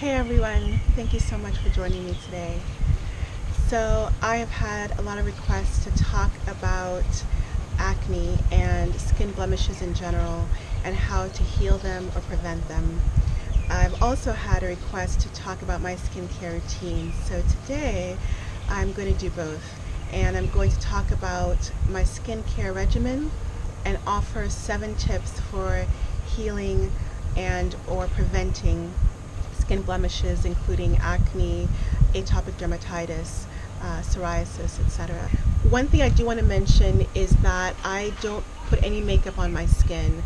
Hey everyone, thank you so much for joining me today. So I have had a lot of requests to talk about acne and skin blemishes in general and how to heal them or prevent them. I've also had a request to talk about my skincare routine. So today I'm going to do both, and I'm going to talk about my skincare regimen and offer 7 tips for healing and or preventing skin blemishes, including acne, atopic dermatitis, psoriasis, etc. One thing I do want to mention is that I don't put any makeup on my skin.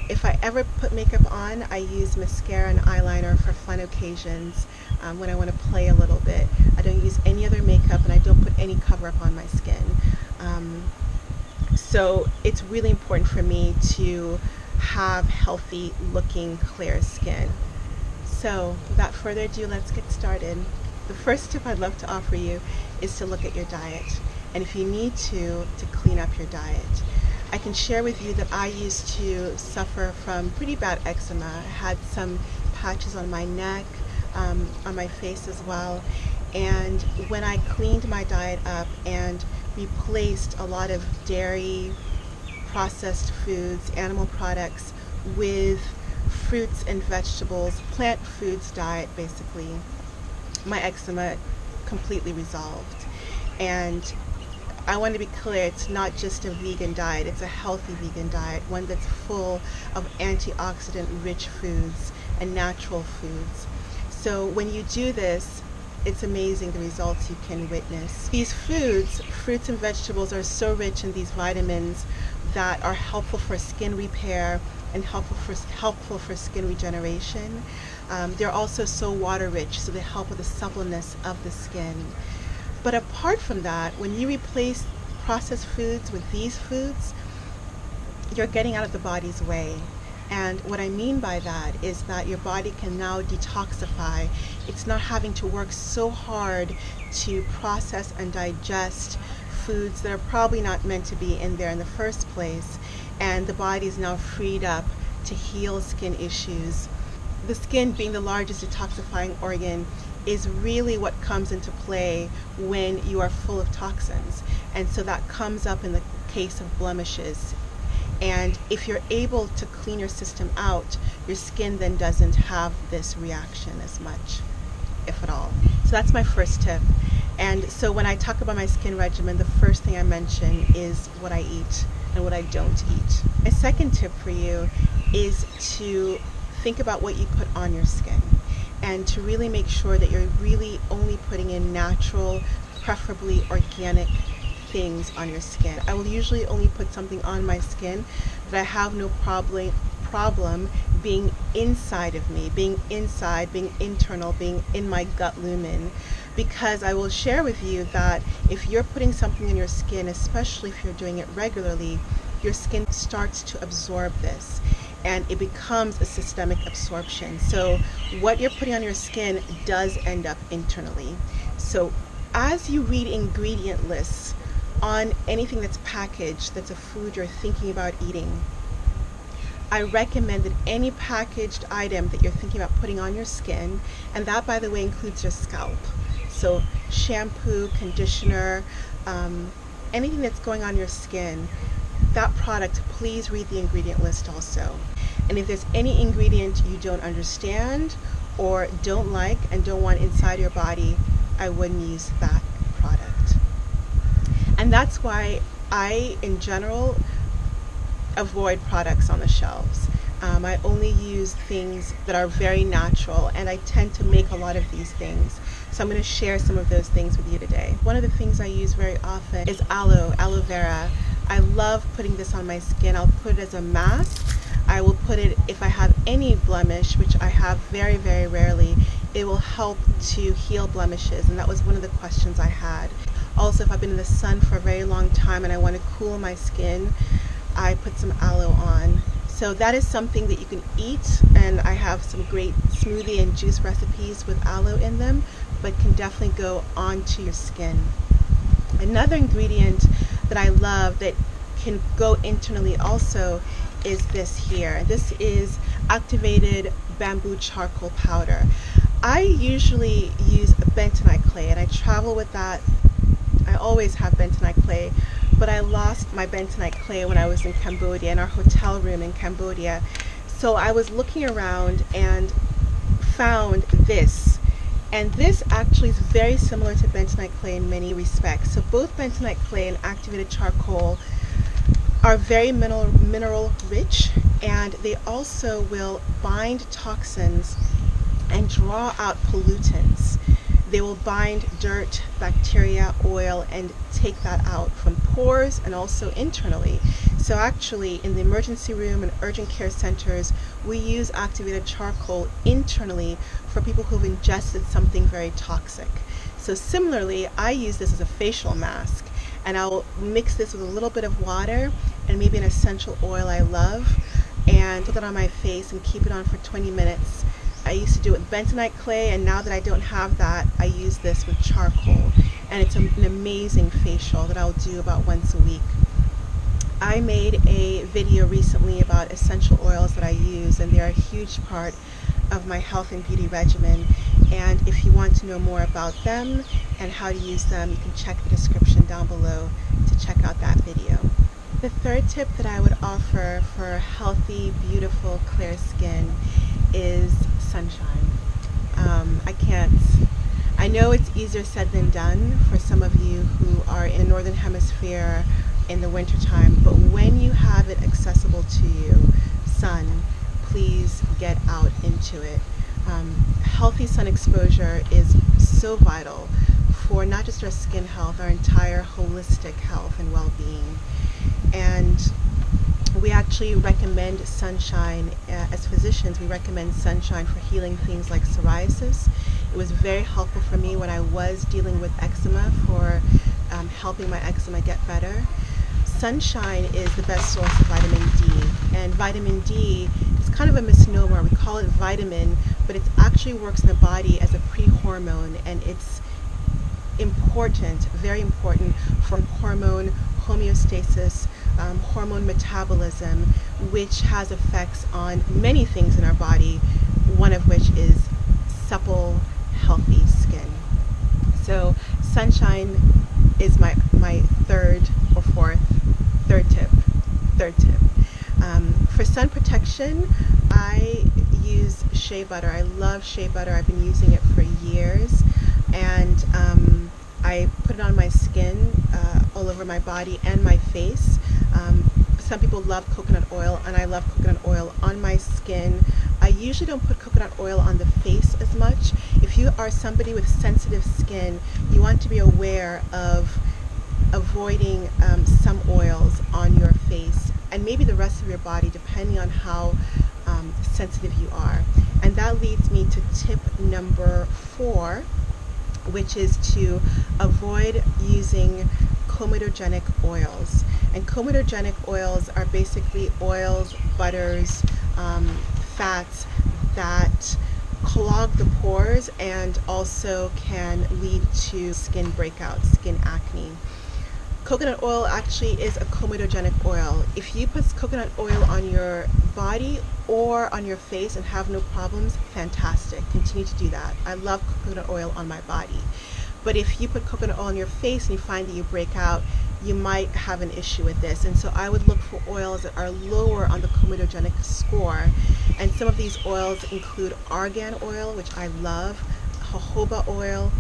If I ever put makeup on, I use mascara and eyeliner for fun occasions when I want to play a little bit. I don't use any other makeup, and I don't put any cover up on my skin. So it's really important for me to have healthy looking, clear skin. So without further ado, let's get started. The first tip I'd love to offer you is to look at your diet, and if you need to clean up your diet. I can share with you that I used to suffer from pretty bad eczema. I had some patches on my neck, on my face as well, and when I cleaned my diet up and replaced a lot of dairy, processed foods, animal products with fruits and vegetables, plant foods diet basically, my eczema completely resolved. And I want to be clear, it's not just a vegan diet, it's a healthy vegan diet, one that's full of antioxidant rich foods and natural foods. So when you do this, it's amazing the results you can witness. These foods, fruits and vegetables, are so rich in these vitamins that are helpful for skin repair and helpful for skin regeneration. They're also so water rich, so they help with the suppleness of the skin. But apart from that, when you replace processed foods with these foods, you're getting out of the body's way. And what I mean by that is that your body can now detoxify. It's not having to work so hard to process and digest foods that are probably not meant to be in there in the first place. And the body is now freed up to heal skin issues. The skin, being the largest detoxifying organ, is really what comes into play when you are full of toxins. And so that comes up in the case of blemishes. And if you're able to clean your system out, your skin then doesn't have this reaction as much, if at all. So that's my first tip. And so when I talk about my skin regimen, the first thing I mention is what I eat and what I don't eat. My second tip for you is to think about what you put on your skin, and to really make sure that you're really only putting in natural, preferably organic things on your skin. I will usually only put something on my skin that I have no problem being inside of me, being inside, being internal, being in my gut lumen. Because I will share with you that if you're putting something in your skin, especially if you're doing it regularly, your skin starts to absorb this, and it becomes a systemic absorption. So what you're putting on your skin does end up internally. So as you read ingredient lists on anything that's packaged, that's a food you're thinking about eating, I recommend that any packaged item that you're thinking about putting on your skin, and that, by the way, includes your scalp, so shampoo, conditioner, anything that's going on your skin, that product, please read the ingredient list also. And if there's any ingredient you don't understand or don't like and don't want inside your body, I wouldn't use that product. And that's why I, in general, avoid products on the shelves. I only use things that are very natural, and I tend to make a lot of these things. So I'm going to share some of those things with you today. One of the things I use very often is aloe vera. I love putting this on my skin. I'll put it as a mask. I will put it if I have any blemish, which I have very, very rarely. It will help to heal blemishes, and that was one of the questions I had. Also, if I've been in the sun for a very long time and I want to cool my skin, I put some aloe on. So that is something that you can eat, and I have some great smoothie and juice recipes with aloe in them, but can definitely go onto your skin. Another ingredient that I love that can go internally also is this here. This is activated bamboo charcoal powder. I usually use bentonite clay, and I travel with that. I always have bentonite clay, but I lost my bentonite clay when I was in Cambodia, in our hotel room in Cambodia. So I was looking around and found this. And this actually is very similar to bentonite clay in many respects. So both bentonite clay and activated charcoal are very mineral rich, and they also will bind toxins and draw out pollutants. They will bind dirt, bacteria, oil, and take that out from pores and also internally. So actually, in the emergency room and urgent care centers, we use activated charcoal internally for people who've ingested something very toxic. So similarly, I use this as a facial mask, and I'll mix this with a little bit of water and maybe an essential oil I love, and put that on my face and keep it on for 20 minutes. I used to do it with bentonite clay, and now that I don't have that, I use this with charcoal, and it's an amazing facial that I'll do about once a week. I made a video recently about essential oils that I use, and they're a huge part of my health and beauty regimen. And if you want to know more about them and how to use them, you can check the description down below to check out that video. The third tip that I would offer for healthy, beautiful, clear skin is sunshine. I know it's easier said than done for some of you who are in the Northern Hemisphere in the wintertime, but when you have it accessible to you, sun, please get out into it. Healthy sun exposure is so vital for not just our skin health, our entire holistic health and well-being. And we actually recommend sunshine, as physicians, we recommend sunshine for healing things like psoriasis. It was very helpful for me when I was dealing with eczema, for helping my eczema get better. Sunshine is the best source of vitamin D, and vitamin D is kind of a misnomer. We call it vitamin, but it actually works in the body as a pre-hormone, and it's important, very important for hormone homeostasis, hormone metabolism, which has effects on many things in our body, one of which is supple, healthy skin. So sunshine is my third tip. For sun protection, I use shea butter. I love shea butter. I've been using it for years, and I put it on my skin, all over my body and my face. Some people love coconut oil, and I love coconut oil on my skin. I usually don't put coconut oil on the face as much. If you are somebody with sensitive skin, you want to be aware of avoiding some oils on your face and maybe the rest of your body, depending on how sensitive you are. And that leads me to tip number 4, which is to avoid using comedogenic oils. And comedogenic oils are basically oils, butters, fats that clog the pores and also can lead to skin breakouts, skin acne. Coconut oil actually is a comedogenic oil. If you put coconut oil on your body or on your face and have no problems, fantastic. Continue to do that. I love coconut oil on my body. But if you put coconut oil on your face and you find that you break out, you might have an issue with this. And so I would look for oils that are lower on the comedogenic score. And some of these oils include argan oil, which I love, jojoba oil,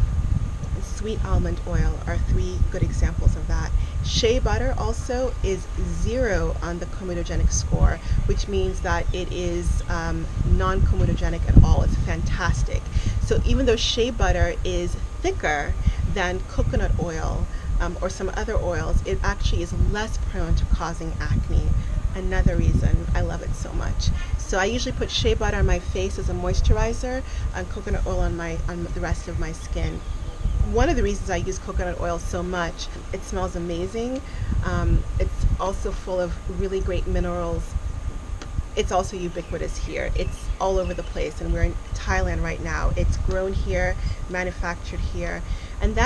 and sweet almond oil are 3 good examples of that. Shea butter also is 0 on the comedogenic score, which means that it is non-comedogenic at all. It's fantastic. So even though shea butter is thicker than coconut oil or some other oils, it actually is less prone to causing acne. Another reason I love it so much. So I usually put shea butter on my face as a moisturizer and coconut oil on the rest of my skin. One of the reasons I use coconut oil so much, it smells amazing. It's also full of really great minerals. It's also ubiquitous here. It's all over the place, and we're in Thailand right now. It's grown here, manufactured here. And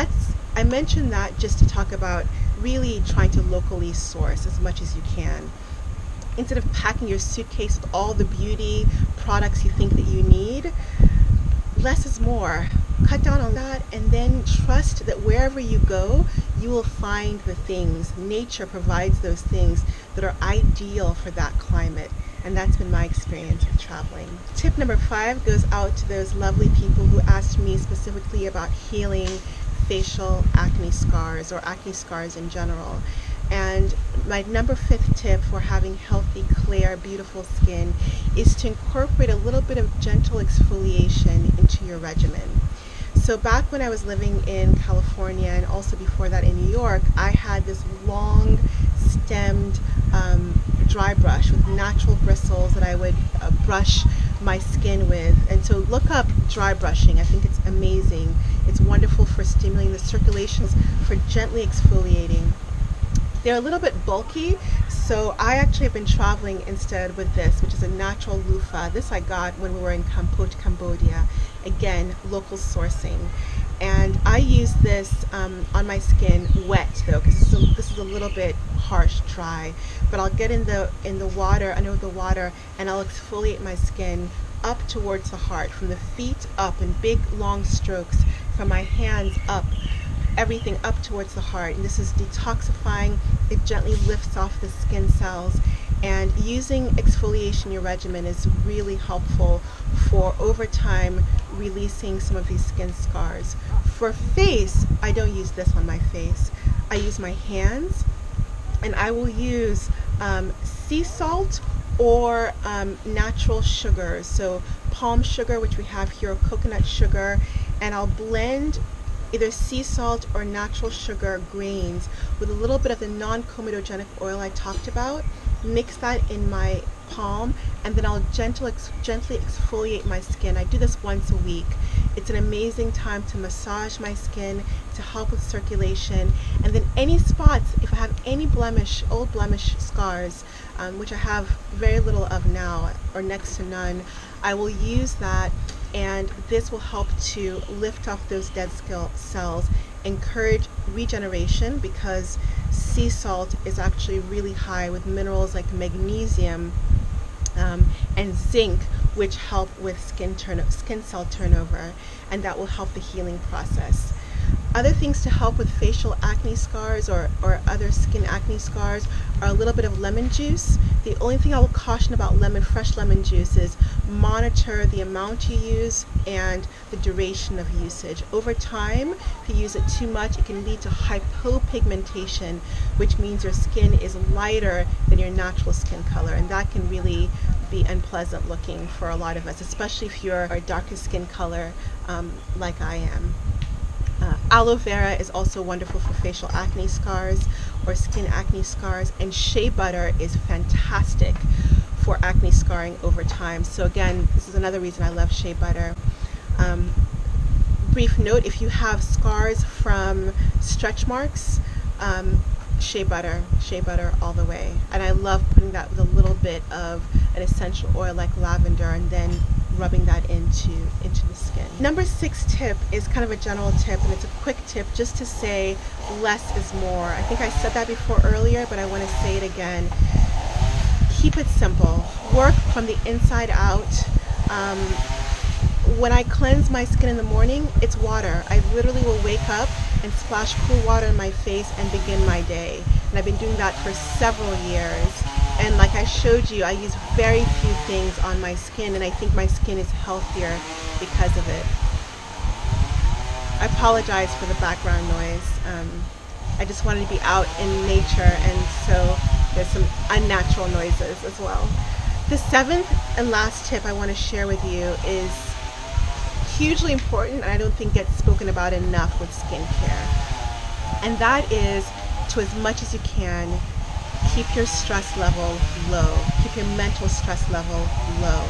I mentioned that just to talk about really trying to locally source as much as you can. instead of packing your suitcase with all the beauty products you think that you need, less is more. Cut down on that, and then trust that wherever you go, you will find the things. Nature provides those things that are ideal for that climate. And that's been my experience with traveling. Tip number 5 goes out to those lovely people who asked me specifically about healing facial acne scars or acne scars in general. And my number 5th tip for having healthy, clear, beautiful skin is to incorporate a little bit of gentle exfoliation into your regimen. So back when I was living in California, and also before that in New York, I had this long stemmed dry brush with natural bristles that I would brush my skin with. And so look up dry brushing. I think it's amazing. It's wonderful for stimulating the circulation, for gently exfoliating. They're a little bit bulky, so I actually have been traveling instead with this, which is a natural loofah. This I got when we were in Cambodia. Again, local sourcing. And I use this on my skin wet though, because this is a little bit harsh, dry. But I'll get in the water, under the water, and I'll exfoliate my skin up towards the heart, from the feet up in big long strokes, from my hands up, everything up towards the heart. And this is detoxifying. It gently lifts off the skin cells. And using exfoliation in your regimen is really helpful for over time releasing some of these skin scars. For face, I don't use this on my face. I use my hands, and I will use sea salt or natural sugar. So palm sugar, which we have here, or coconut sugar, and I'll blend either sea salt or natural sugar grains with a little bit of the non-comedogenic oil I talked about. Mix that in my palm, and then I'll gently exfoliate my skin. I do this once a week. It's an amazing time to massage my skin, to help with circulation. And then any spots, if I have any old blemish scars, which I have very little of now, or next to none, I will use that, and this will help to lift off those dead cells, encourage regeneration, because sea salt is actually really high with minerals like magnesium and zinc, which help with skin cell turnover, and that will help the healing process. Other things to help with facial acne scars or other skin acne scars are a little bit of lemon juice. The only thing I will caution about fresh lemon juice is monitor the amount you use and the duration of usage. Over time, if you use it too much, it can lead to hypopigmentation, which means your skin is lighter than your natural skin color, and that can really be unpleasant looking for a lot of us, especially if you're a darker skin color like I am. Aloe vera is also wonderful for facial acne scars or skin acne scars, and shea butter is fantastic for acne scarring over time. So again, this is another reason I love shea butter. Brief note, if you have scars from stretch marks, shea butter all the way. And I love putting that with a little bit of an essential oil like lavender, and then rubbing that into the skin. Number 6 tip is kind of a general tip, and it's a quick tip just to say less is more. I think I said that before earlier, but I want to say it again. Keep it simple. Work from the inside out. When I cleanse my skin in the morning, it's water. I literally will wake up and splash cool water in my face and begin my day. And I've been doing that for several years. And like I showed you, I use very few things on my skin, and I think my skin is healthier because of it. I apologize for the background noise. I just wanted to be out in nature, and so there's some unnatural noises as well. The 7th and last tip I want to share with you is hugely important, and I don't think gets spoken about enough with skincare. And that is, to as much as you can, keep your stress level low. Keep your mental stress level low.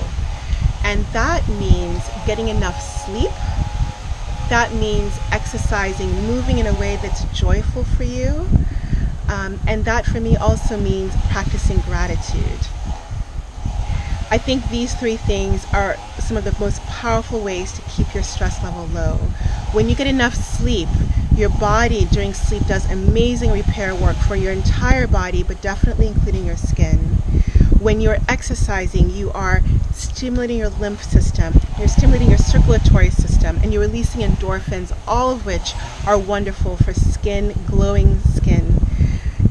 And that means getting enough sleep. That means exercising, moving in a way that's joyful for you. And that for me also means practicing gratitude. I think these 3 things are some of the most powerful ways to keep your stress level low. When you get enough sleep, your body during sleep does amazing repair work for your entire body, but definitely including your skin. When you're exercising, you are stimulating your lymph system, you're stimulating your circulatory system, and you're releasing endorphins, all of which are wonderful for skin, glowing skin.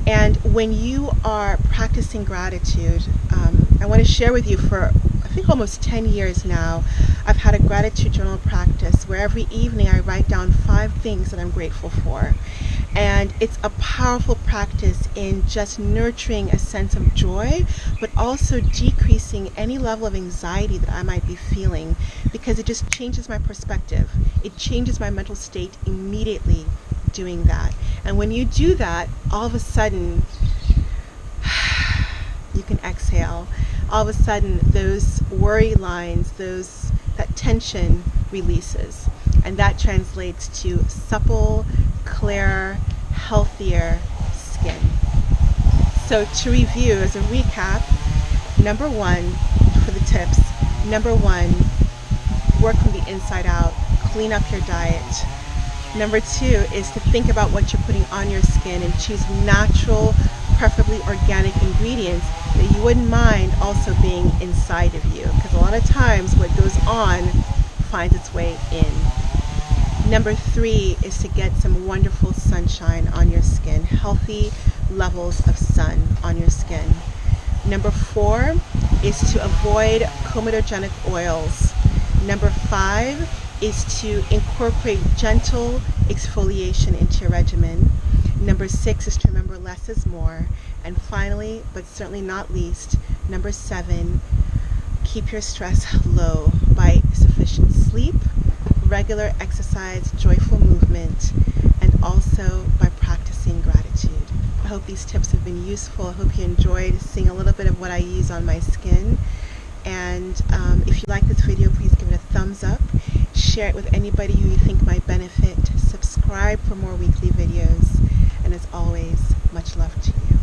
And when you are practicing gratitude, I want to share with you, for I think almost 10 years now, I've had a gratitude journal practice where every evening I write down 5 things that I'm grateful for. And it's a powerful practice in just nurturing a sense of joy, but also decreasing any level of anxiety that I might be feeling, because it just changes my perspective. It changes my mental state immediately doing that. And when you do that, all of a sudden, you can exhale. All of a sudden, those worry lines, that tension releases. And that translates to supple, clearer, healthier skin. So to review, as a recap, number 1, for the tips, number 1, work from the inside out, clean up your diet. Number 2 is to think about what you're putting on your skin and choose natural, preferably organic ingredients that you wouldn't mind also being inside of you, because a lot of times what goes on finds its way in. Number 3 is to get some wonderful sunshine on your skin, healthy levels of sun on your skin. Number 4 is to avoid comedogenic oils. Number 5 is to incorporate gentle exfoliation into your regimen. Number 6 is to remember less is more. And finally, but certainly not least, number 7, keep your stress low by sufficient sleep, regular exercise, joyful movement, and also by practicing gratitude. I hope these tips have been useful. I hope you enjoyed seeing a little bit of what I use on my skin. And if you like this video, please give it a thumbs up. Share it with anybody who you think might benefit. Subscribe for more weekly videos. And as always, much love to you.